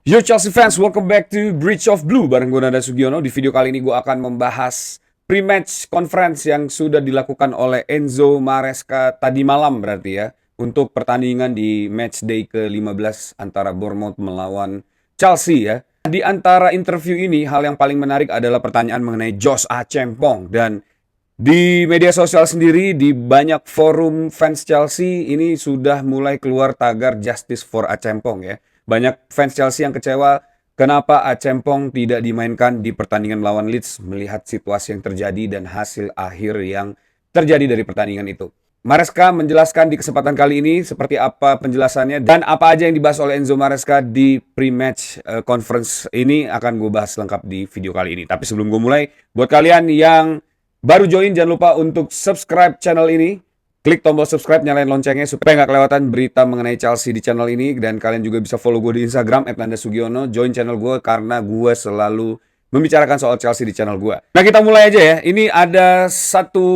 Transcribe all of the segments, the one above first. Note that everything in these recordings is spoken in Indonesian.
Yo Chelsea fans, welcome back to Bridge of Blue bareng gue Nanda Sugiono. Di video kali ini gue akan membahas pre-match conference yang sudah dilakukan oleh Enzo Maresca tadi malam berarti ya. Untuk pertandingan di match day ke-15 antara Bournemouth melawan Chelsea ya. Di antara interview ini, hal yang paling menarik adalah pertanyaan mengenai Josh Achampong. Dan di media sosial sendiri, di banyak forum fans Chelsea, ini sudah mulai keluar tagar Justice for Achampong ya. Banyak fans Chelsea yang kecewa kenapa Achampong tidak dimainkan di pertandingan melawan Leeds melihat situasi yang terjadi dan hasil akhir yang terjadi dari pertandingan itu. Maresca menjelaskan di kesempatan kali ini seperti apa penjelasannya dan apa aja yang dibahas oleh Enzo Maresca di pre-match conference ini akan gue bahas lengkap di video kali ini. Tapi sebelum gue mulai, buat kalian yang baru join jangan lupa untuk subscribe channel ini. Klik tombol subscribe, nyalain loncengnya supaya nggak kelewatan berita mengenai Chelsea di channel ini. Dan kalian juga bisa follow gue di Instagram @nandasugiono. Join channel gue karena gue selalu membicarakan soal Chelsea di channel gue. Nah kita mulai aja ya. Ini ada satu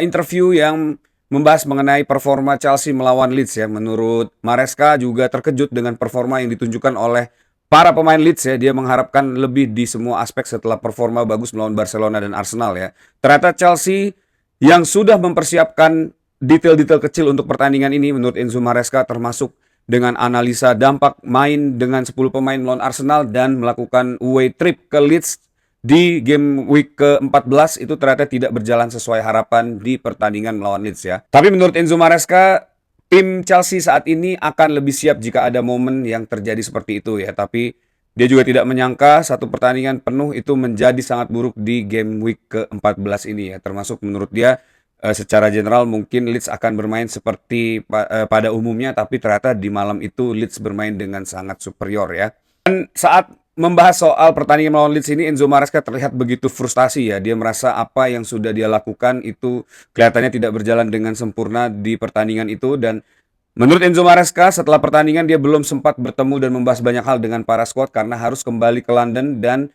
interview yang membahas mengenai performa Chelsea melawan Leeds ya. Menurut Maresca juga terkejut dengan performa yang ditunjukkan oleh para pemain Leeds ya. Dia mengharapkan lebih di semua aspek setelah performa bagus melawan Barcelona dan Arsenal ya. Ternyata Chelsea yang sudah mempersiapkan detail-detail kecil untuk pertandingan ini menurut Enzo Maresca, termasuk dengan analisa dampak main dengan 10 pemain melawan Arsenal dan melakukan away trip ke Leeds di game week ke-14 itu ternyata tidak berjalan sesuai harapan di pertandingan melawan Leeds ya. Tapi menurut Enzo Maresca, tim Chelsea saat ini akan lebih siap jika ada momen yang terjadi seperti itu ya. Tapi dia juga tidak menyangka satu pertandingan penuh itu menjadi sangat buruk di game week ke-14 ini ya. Termasuk menurut dia secara general mungkin Leeds akan bermain seperti pada umumnya, tapi ternyata di malam itu Leeds bermain dengan sangat superior ya. Dan saat membahas soal pertandingan melawan Leeds ini, Enzo Maresca terlihat begitu frustasi ya. Dia merasa apa yang sudah dia lakukan itu kelihatannya tidak berjalan dengan sempurna di pertandingan itu. Dan menurut Enzo Maresca, setelah pertandingan dia belum sempat bertemu dan membahas banyak hal dengan para squad karena harus kembali ke London dan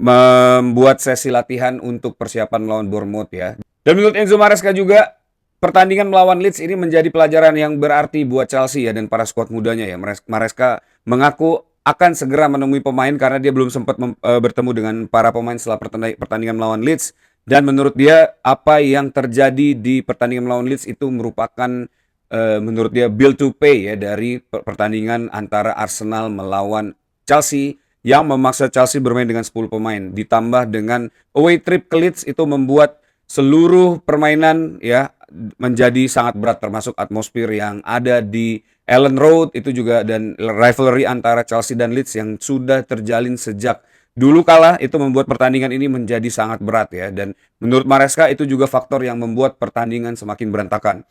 membuat sesi latihan untuk persiapan melawan Bournemouth ya. Dan menurut Enzo Maresca juga, pertandingan melawan Leeds ini menjadi pelajaran yang berarti buat Chelsea ya dan para squad mudanya ya. Maresca mengaku akan segera menemui pemain karena dia belum sempat bertemu dengan para pemain setelah pertandingan melawan Leeds. Dan menurut dia, apa yang terjadi di pertandingan melawan Leeds itu merupakan menurut dia build to pay ya dari pertandingan antara Arsenal melawan Chelsea yang memaksa Chelsea bermain dengan 10 pemain. Ditambah dengan away trip ke Leeds itu membuat seluruh permainan ya menjadi sangat berat, termasuk atmosfer yang ada di Ellen Road itu juga, dan rivalry antara Chelsea dan Leeds yang sudah terjalin sejak dulu kala itu membuat pertandingan ini menjadi sangat berat ya. Dan menurut Maresca itu juga faktor yang membuat pertandingan semakin berantakan.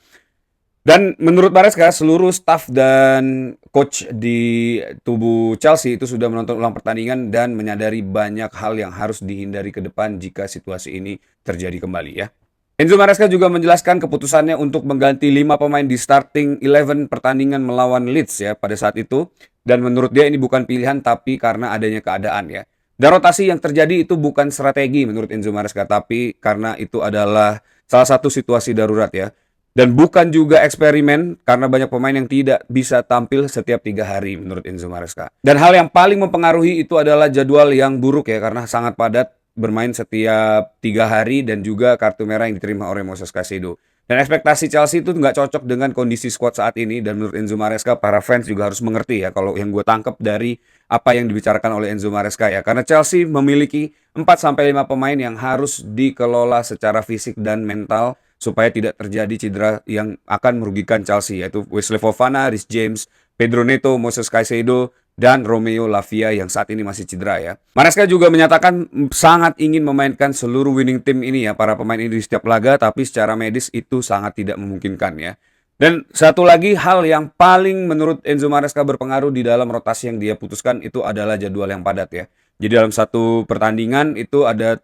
Dan menurut Maresca, seluruh staff dan coach di tubuh Chelsea itu sudah menonton ulang pertandingan dan menyadari banyak hal yang harus dihindari ke depan jika situasi ini terjadi kembali ya. Enzo Maresca juga menjelaskan keputusannya untuk mengganti 5 pemain di starting 11 pertandingan melawan Leeds ya pada saat itu. Dan menurut dia ini bukan pilihan tapi karena adanya keadaan ya. Dan rotasi yang terjadi itu bukan strategi menurut Enzo Maresca, tapi karena itu adalah salah satu situasi darurat ya. Dan bukan juga eksperimen karena banyak pemain yang tidak bisa tampil setiap 3 hari menurut Enzo Maresca. Dan hal yang paling mempengaruhi itu adalah jadwal yang buruk ya, karena sangat padat bermain setiap 3 hari dan juga kartu merah yang diterima oleh Moises Caicedo. Dan ekspektasi Chelsea itu nggak cocok dengan kondisi squad saat ini. Dan menurut Enzo Maresca, para fans juga harus mengerti ya, kalau yang gue tangkap dari apa yang dibicarakan oleh Enzo Maresca ya. Karena Chelsea memiliki 4-5 pemain yang harus dikelola secara fisik dan mental supaya tidak terjadi cedera yang akan merugikan Chelsea, yaitu Wesley Fofana, Reece James, Pedro Neto, Moises Caicedo, dan Romeo Lavia yang saat ini masih cedera ya. Maresca juga menyatakan sangat ingin memainkan seluruh winning team ini ya, para pemain ini di setiap laga, tapi secara medis itu sangat tidak memungkinkan ya. Dan satu lagi hal yang paling menurut Enzo Maresca berpengaruh di dalam rotasi yang dia putuskan itu adalah jadwal yang padat ya. Jadi dalam satu pertandingan itu ada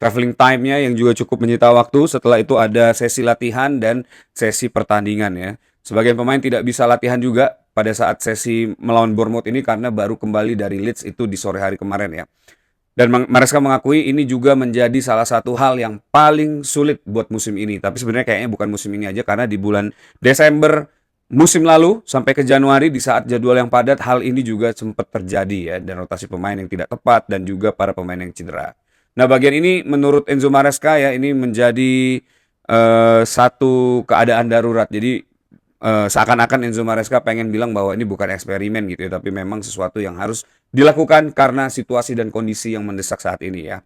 traveling time-nya yang juga cukup menyita waktu. Setelah itu ada sesi latihan dan sesi pertandingan ya. Sebagian pemain tidak bisa latihan juga pada saat sesi melawan Bournemouth ini karena baru kembali dari Leeds itu di sore hari kemarin ya. Dan Maresca mengakui ini juga menjadi salah satu hal yang paling sulit buat musim ini. Tapi sebenarnya kayaknya bukan musim ini aja, karena di bulan Desember musim lalu sampai ke Januari di saat jadwal yang padat, hal ini juga sempat terjadi ya, dan rotasi pemain yang tidak tepat dan juga para pemain yang cedera. Nah, bagian ini menurut Enzo Maresca ya, ini menjadi satu keadaan darurat. Jadi seakan-akan Enzo Maresca pengen bilang bahwa ini bukan eksperimen gitu ya, tapi memang sesuatu yang harus dilakukan karena situasi dan kondisi yang mendesak saat ini ya.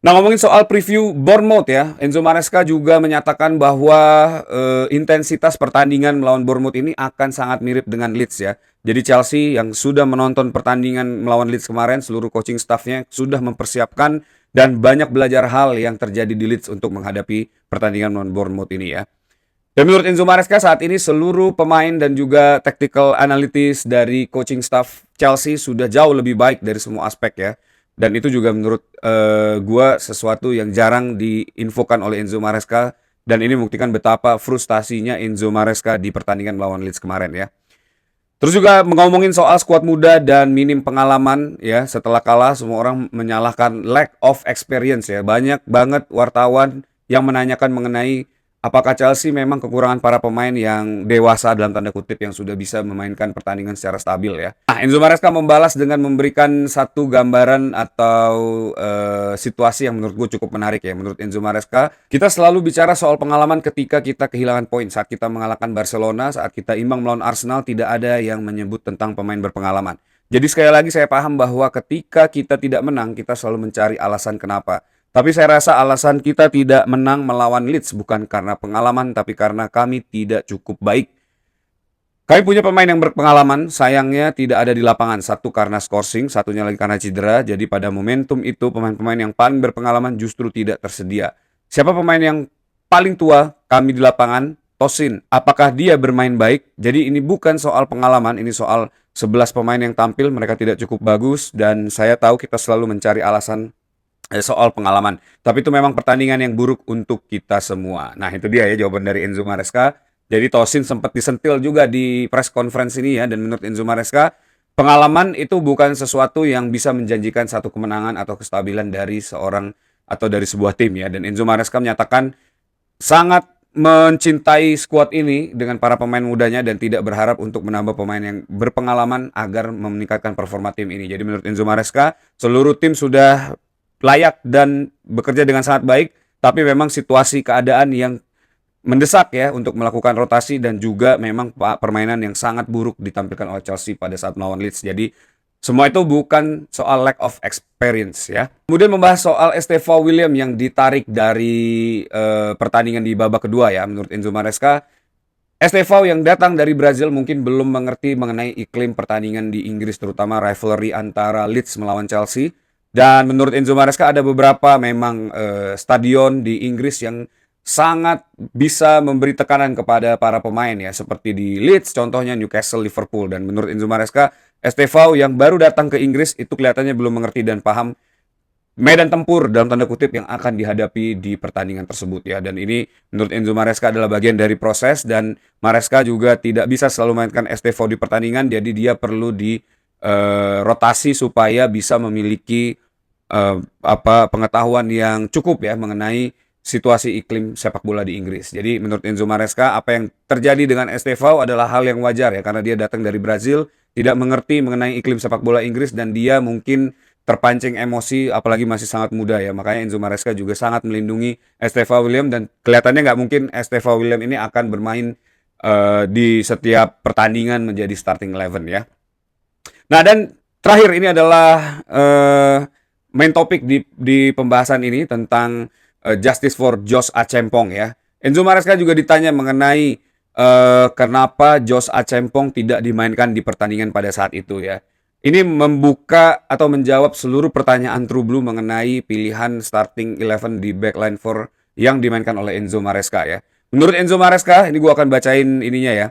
Nah, ngomongin soal preview Bournemouth ya, Enzo Maresca juga menyatakan bahwa intensitas pertandingan melawan Bournemouth ini akan sangat mirip dengan Leeds ya. Jadi Chelsea yang sudah menonton pertandingan melawan Leeds kemarin, seluruh coaching staffnya sudah mempersiapkan dan banyak belajar hal yang terjadi di Leeds untuk menghadapi pertandingan melawan Bournemouth ini ya. Dan menurut Enzo Maresca saat ini seluruh pemain dan juga tactical analytics dari coaching staff Chelsea sudah jauh lebih baik dari semua aspek ya. Dan itu juga menurut gua sesuatu yang jarang diinfokan oleh Enzo Maresca, dan ini membuktikan betapa frustasinya Enzo Maresca di pertandingan melawan Leeds kemarin ya. Terus juga ngomongin soal skuad muda dan minim pengalaman ya, setelah kalah semua orang menyalahkan lack of experience ya. Banyak banget wartawan yang menanyakan mengenai apakah Chelsea memang kekurangan para pemain yang dewasa dalam tanda kutip yang sudah bisa memainkan pertandingan secara stabil ya. Nah, Enzo Maresca membalas dengan memberikan satu gambaran atau situasi yang menurut gue cukup menarik ya. Menurut Enzo Maresca, kita selalu bicara soal pengalaman ketika kita kehilangan poin. Saat kita mengalahkan Barcelona, saat kita imbang melawan Arsenal, tidak ada yang menyebut tentang pemain berpengalaman. Jadi sekali lagi saya paham bahwa ketika kita tidak menang, kita selalu mencari alasan kenapa. Tapi saya rasa alasan kita tidak menang melawan Leeds bukan karena pengalaman, tapi karena kami tidak cukup baik. Kami punya pemain yang berpengalaman, sayangnya tidak ada di lapangan. Satu karena scoring, satunya lagi karena cedera. Jadi pada momentum itu pemain-pemain yang paling berpengalaman justru tidak tersedia. Siapa pemain yang paling tua kami di lapangan? Tosin. Apakah dia bermain baik? Jadi ini bukan soal pengalaman, ini soal 11 pemain yang tampil, mereka tidak cukup bagus. Dan saya tahu kita selalu mencari alasan soal pengalaman. Tapi itu memang pertandingan yang buruk untuk kita semua. Nah, itu dia ya jawaban dari Enzo Maresca. Jadi Tosin sempat disentil juga di press conference ini ya. Dan menurut Enzo Maresca, pengalaman itu bukan sesuatu yang bisa menjanjikan satu kemenangan atau kestabilan dari seorang atau dari sebuah tim ya. Dan Enzo Maresca menyatakan sangat mencintai skuad ini dengan para pemain mudanya dan tidak berharap untuk menambah pemain yang berpengalaman agar meningkatkan performa tim ini. Jadi menurut Enzo Maresca, seluruh tim sudah layak dan bekerja dengan sangat baik, tapi memang situasi keadaan yang mendesak ya untuk melakukan rotasi dan juga memang permainan yang sangat buruk ditampilkan oleh Chelsea pada saat melawan Leeds. Jadi semua itu bukan soal lack of experience ya. Kemudian membahas soal Estevao William yang ditarik dari pertandingan di babak kedua ya. Menurut Enzo Maresca, Estevao yang datang dari Brazil mungkin belum mengerti mengenai iklim pertandingan di Inggris, terutama rivalry antara Leeds melawan Chelsea. Dan menurut Enzo Maresca ada beberapa memang stadion di Inggris yang sangat bisa memberi tekanan kepada para pemain ya, seperti di Leeds contohnya, Newcastle, Liverpool. Dan menurut Enzo Maresca, Estevao yang baru datang ke Inggris itu kelihatannya belum mengerti dan paham medan tempur dalam tanda kutip yang akan dihadapi di pertandingan tersebut ya. Dan ini menurut Enzo Maresca adalah bagian dari proses, dan Maresca juga tidak bisa selalu mainkan Estevao di pertandingan, jadi dia perlu di rotasi supaya bisa memiliki pengetahuan yang cukup ya mengenai situasi iklim sepak bola di Inggris. Jadi menurut Enzo Maresca, apa yang terjadi dengan Estevao adalah hal yang wajar ya, karena dia datang dari Brazil, tidak mengerti mengenai iklim sepak bola Inggris, dan dia mungkin terpancing emosi, apalagi masih sangat muda ya. Makanya Enzo Maresca juga sangat melindungi Estevao William, dan kelihatannya nggak mungkin Estevao William ini akan bermain di setiap pertandingan menjadi starting 11 ya. Nah, dan terakhir ini adalah main topik di pembahasan ini tentang justice for Josh Achempong ya. Enzo Maresca juga ditanya mengenai kenapa Josh Achempong tidak dimainkan di pertandingan pada saat itu ya. Ini membuka atau menjawab seluruh pertanyaan True Blue mengenai pilihan starting 11 di backline 4 yang dimainkan oleh Enzo Maresca ya. Menurut Enzo Maresca, ini gue akan bacain ininya ya.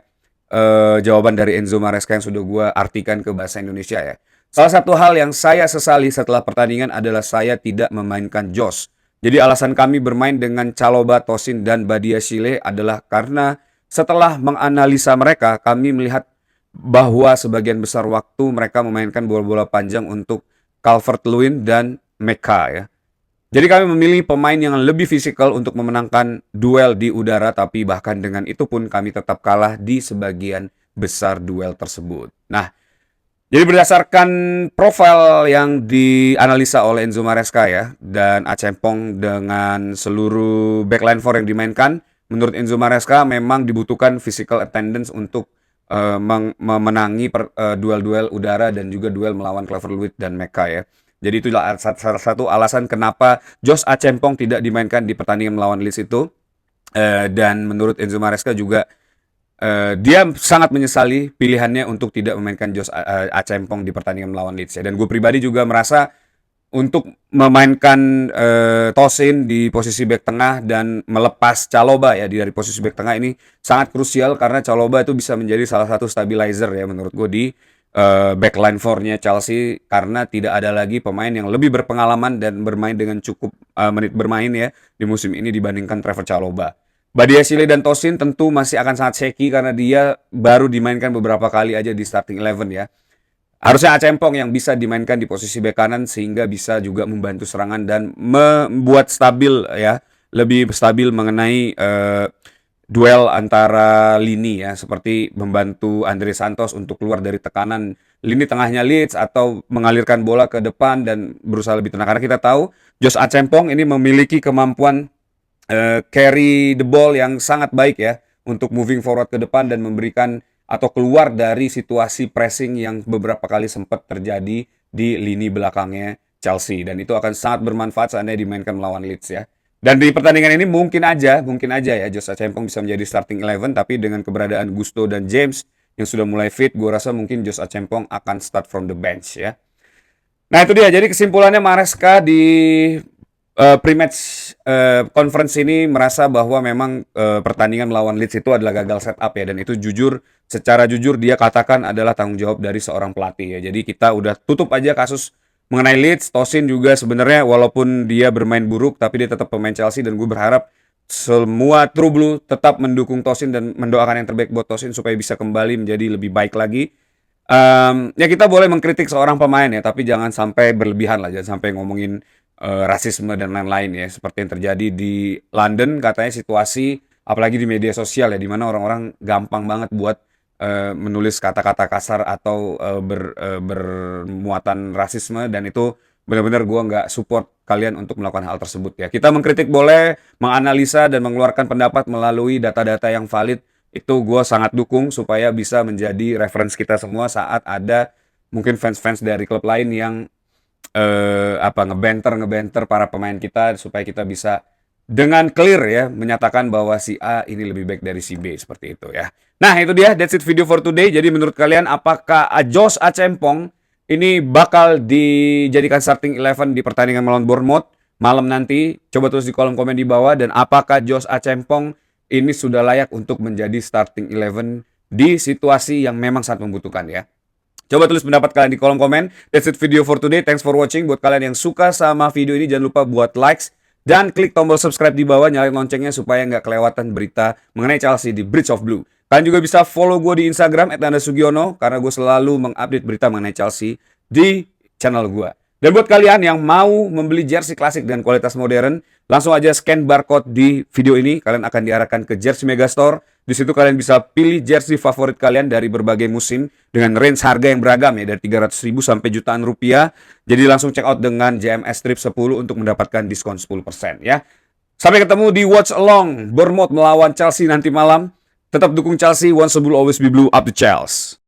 Jawaban dari Enzo Maresca yang sudah gue artikan ke bahasa Indonesia ya. Salah satu hal yang saya sesali setelah pertandingan adalah saya tidak memainkan Josh. Jadi alasan kami bermain dengan Chalobah, Tosin, dan Badiashile adalah karena setelah menganalisa mereka, kami melihat bahwa sebagian besar waktu mereka memainkan bola-bola panjang untuk Calvert-Lewin dan Meka ya. Jadi kami memilih pemain yang lebih fisikal untuk memenangkan duel di udara, tapi bahkan dengan itu pun kami tetap kalah di sebagian besar duel tersebut. Nah, jadi berdasarkan profil yang dianalisa oleh Enzo Maresca ya, dan Achempong dengan seluruh backline 4 yang dimainkan, menurut Enzo Maresca memang dibutuhkan physical attendance untuk memenangi duel-duel udara dan juga duel melawan Cleverwood dan Meka ya. Jadi itulah salah satu alasan kenapa Josh Achempong tidak dimainkan di pertandingan melawan Leeds itu. Dan menurut Enzo Maresca juga dia sangat menyesali pilihannya untuk tidak memainkan Josh Achempong di pertandingan melawan Leeds ya. Dan gue pribadi juga merasa untuk memainkan Tosin di posisi bek tengah dan melepas Chalobah ya dari posisi bek tengah ini sangat krusial karena Chalobah itu bisa menjadi salah satu stabilizer ya menurut gue di backline 4-nya Chelsea karena tidak ada lagi pemain yang lebih berpengalaman dan bermain dengan cukup menit bermain ya di musim ini dibandingkan Trevor Chalobah. Badiashile dan Tosin tentu masih akan sangat shaky karena dia baru dimainkan beberapa kali aja di starting 11 ya. Harusnya Achempong yang bisa dimainkan di posisi bek kanan sehingga bisa juga membantu serangan dan membuat stabil ya, lebih stabil mengenai duel antara lini ya, seperti membantu Andre Santos untuk keluar dari tekanan lini tengahnya Leeds atau mengalirkan bola ke depan dan berusaha lebih tenang karena kita tahu Josh Achempong ini memiliki kemampuan carry the ball yang sangat baik ya untuk moving forward ke depan dan memberikan atau keluar dari situasi pressing yang beberapa kali sempat terjadi di lini belakangnya Chelsea dan itu akan sangat bermanfaat seandainya dimainkan melawan Leeds ya. Dan di pertandingan ini mungkin aja ya Josh Achempong bisa menjadi starting 11 tapi dengan keberadaan Gusto dan James yang sudah mulai fit, gue rasa mungkin Josh Achempong akan start from the bench ya. Nah itu dia, jadi kesimpulannya Maresca di pre-match conference ini merasa bahwa memang pertandingan melawan Leeds itu adalah gagal setup ya dan itu secara jujur dia katakan adalah tanggung jawab dari seorang pelatih ya. Jadi kita udah tutup aja kasus mengenai Leeds. Tosin juga sebenarnya walaupun dia bermain buruk tapi dia tetap pemain Chelsea dan gue berharap semua True Blue tetap mendukung Tosin dan mendoakan yang terbaik buat Tosin supaya bisa kembali menjadi lebih baik lagi. Ya kita boleh mengkritik seorang pemain ya tapi jangan sampai berlebihan lah, jangan sampai ngomongin rasisme dan lain-lain ya seperti yang terjadi di London katanya situasi apalagi di media sosial ya di mana orang-orang gampang banget buat menulis kata-kata kasar atau bermuatan rasisme dan itu benar-benar gue nggak support kalian untuk melakukan hal tersebut ya. Kita mengkritik boleh, menganalisa dan mengeluarkan pendapat melalui data-data yang valid itu gue sangat dukung supaya bisa menjadi reference kita semua saat ada mungkin fans-fans dari klub lain yang ngebenter para pemain kita supaya kita bisa dengan clear ya menyatakan bahwa si A ini lebih baik dari si B seperti itu ya. Nah itu dia, that's it video for today. Jadi menurut kalian apakah Josh Achempong ini bakal dijadikan starting 11 di pertandingan melawan Bournemouth malam nanti? Coba tulis di kolom komen di bawah. Dan apakah Josh Achempong ini sudah layak untuk menjadi starting 11 di situasi yang memang sangat membutuhkan ya. Coba tulis pendapat kalian di kolom komen. That's it video for today. Thanks for watching. Buat kalian yang suka sama video ini, jangan lupa buat likes dan klik tombol subscribe di bawah, nyalain loncengnya supaya nggak kelewatan berita mengenai Chelsea di Bridge of Blue. Kalian juga bisa follow gue di Instagram @nandasugiono karena gue selalu mengupdate berita mengenai Chelsea di channel gue. Dan buat kalian yang mau membeli jersey klasik dengan kualitas modern, langsung aja scan barcode di video ini. Kalian akan diarahkan ke Jersey Megastore. Di situ kalian bisa pilih jersey favorit kalian dari berbagai musim dengan range harga yang beragam ya, dari 300.000 sampai jutaan rupiah. Jadi langsung check out dengan JMS Strip 10 untuk mendapatkan diskon 10% ya. Sampai ketemu di Watch Along Bournemouth melawan Chelsea nanti malam. Tetap dukung Chelsea, once a blue always be blue, up the Chelsea.